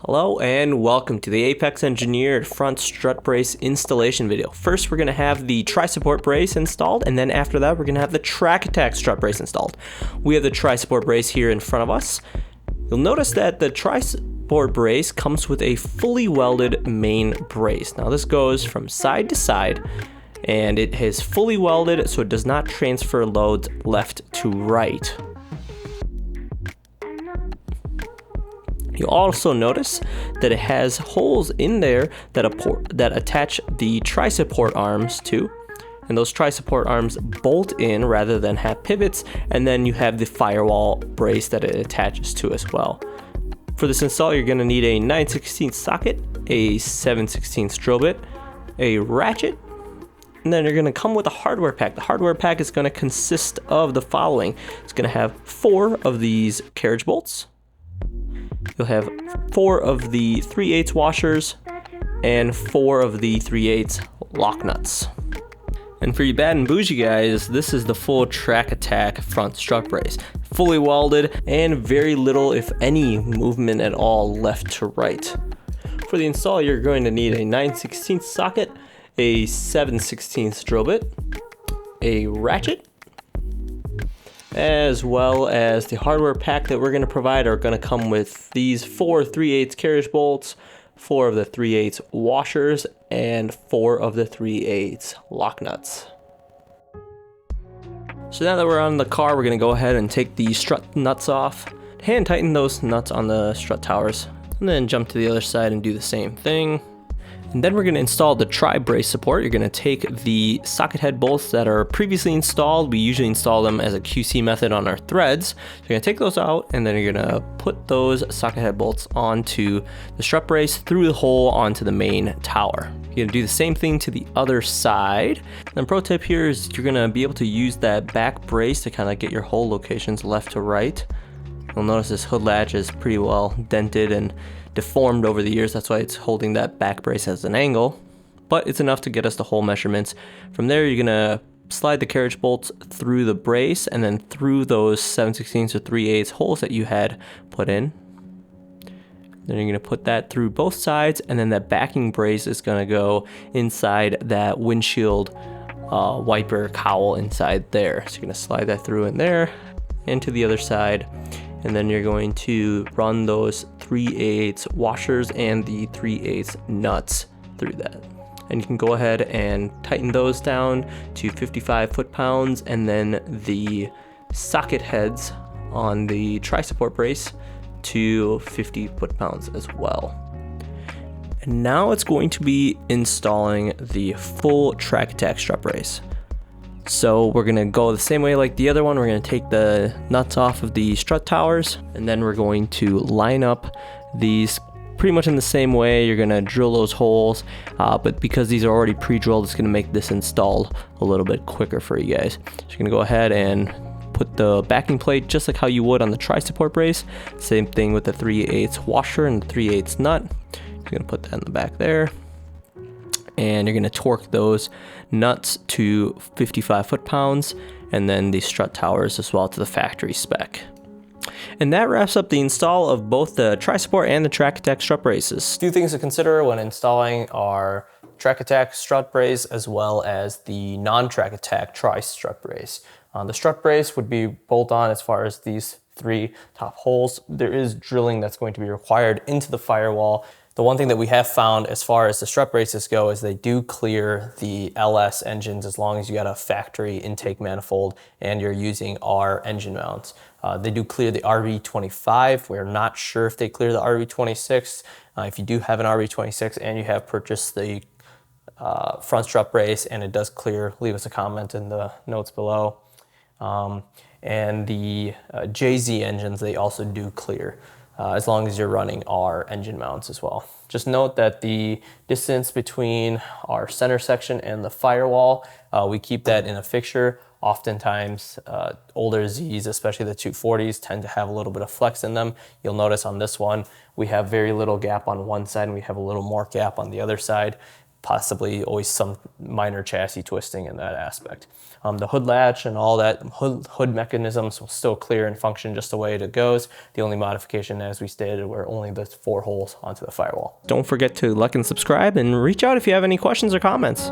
Hello and welcome to the Apex Engineered Front Strut Brace installation video. First we're going to have the Tri-Support Brace installed, and then after that we're going to have the Track Attack Strut Brace installed. We have the Tri-Support Brace here in front of us. You'll notice that the Tri-Support Brace comes with a fully welded main brace. Now this goes from side to side, and it is fully welded so it does not transfer loads left to right. You'll also notice that it has holes in there that attach the tri-support arms to, and those tri-support arms bolt in rather than have pivots, and then you have the firewall brace that it attaches to as well. For this install, you're going to need a 9/16 socket, a 7/16 drill bit, a ratchet, and then you're going to come with a hardware pack. The hardware pack is going to consist of the following. It's going to have 4 of these carriage bolts. You'll have 4 of the 3/8 washers and 4 of the 3/8 lock nuts. And for you bad and bougie guys, this is the full Track Attack front strut brace. Fully welded and very little, if any, movement at all left to right. For the install, you're going to need a 9/16 socket, a 7/16 drill bit, a ratchet, as well as the hardware pack that we're going to provide are going to come with these 4 3/8 carriage bolts, 4 of the 3/8 washers, and 4 of the 3/8 lock nuts. So now that we're on the car, we're going to go ahead and take the strut nuts off, hand tighten those nuts on the strut towers, and then jump to the other side and do the same thing. And then we're going to install the tri-brace support. You're going to take the socket head bolts that are previously installed. We usually install them as a QC method on our threads. So you're going to take those out, and then you're going to put those socket head bolts onto the strut brace through the hole onto the main tower. You're going to do the same thing to the other side. And pro tip here is you're going to be able to use that back brace to kind of get your hole locations left to right. You'll notice this hood latch is pretty well dented and deformed over the years. That's why it's holding that back brace as an angle, but it's enough to get us the hole measurements. From there, you're gonna slide the carriage bolts through the brace and then through those 7/16 or 3/8 holes that you had put in. Then you're gonna put that through both sides, and then that backing brace is gonna go inside that windshield wiper cowl inside there. So you're gonna slide that through in there and to the other side. And then you're going to run those 3/8 washers and the 3/8 nuts through that. And you can go ahead and tighten those down to 55 foot-pounds, and then the socket heads on the tri-support brace to 50 foot-pounds as well. And now it's going to be installing the full Track Attack strut brace. So we're going to go the same way like the other one. We're going to take the nuts off of the strut towers, and then we're going to line up these pretty much in the same way. You're going to drill those holes, but because these are already pre-drilled, it's going to make this install a little bit quicker for you guys. So you're going to go ahead and put the backing plate just like how you would on the tri-support brace. Same thing with the 3/8 washer and the 3/8 nut. You're going to put that in the back there. And you're going to torque those nuts to 55 foot-pounds, and then the strut towers as well to the factory spec. And that wraps up the install of both the Tri-Support and the Track Attack strut braces. 2 things to consider when installing our Track Attack strut brace as well as the non-Track Attack Tri-Strut brace. The strut brace would be bolt-on as far as these 3 top holes. There is drilling that's going to be required into the firewall. The one thing that we have found as far as the strut braces go is they do clear the LS engines as long as you got a factory intake manifold and you're using our engine mounts. They do clear the RV25. We're not sure if they clear the RV26. If you do have an RV26 and you have purchased the front strut brace and it does clear, leave us a comment in the notes below. And the JZ engines, they also do clear. As long as you're running our engine mounts as well. Just note that the distance between our center section and the firewall, we keep that in a fixture. Oftentimes, older Zs, especially the 240s, tend to have a little bit of flex in them. You'll notice on this one, we have very little gap on one side and we have a little more gap on the other side. possibly always some minor chassis twisting in that aspect. The hood latch and all that hood mechanisms will still clear and function just the way it goes. The only modification, as we stated, were only the 4 holes onto the firewall. Don't forget to like and subscribe, and reach out if you have any questions or comments.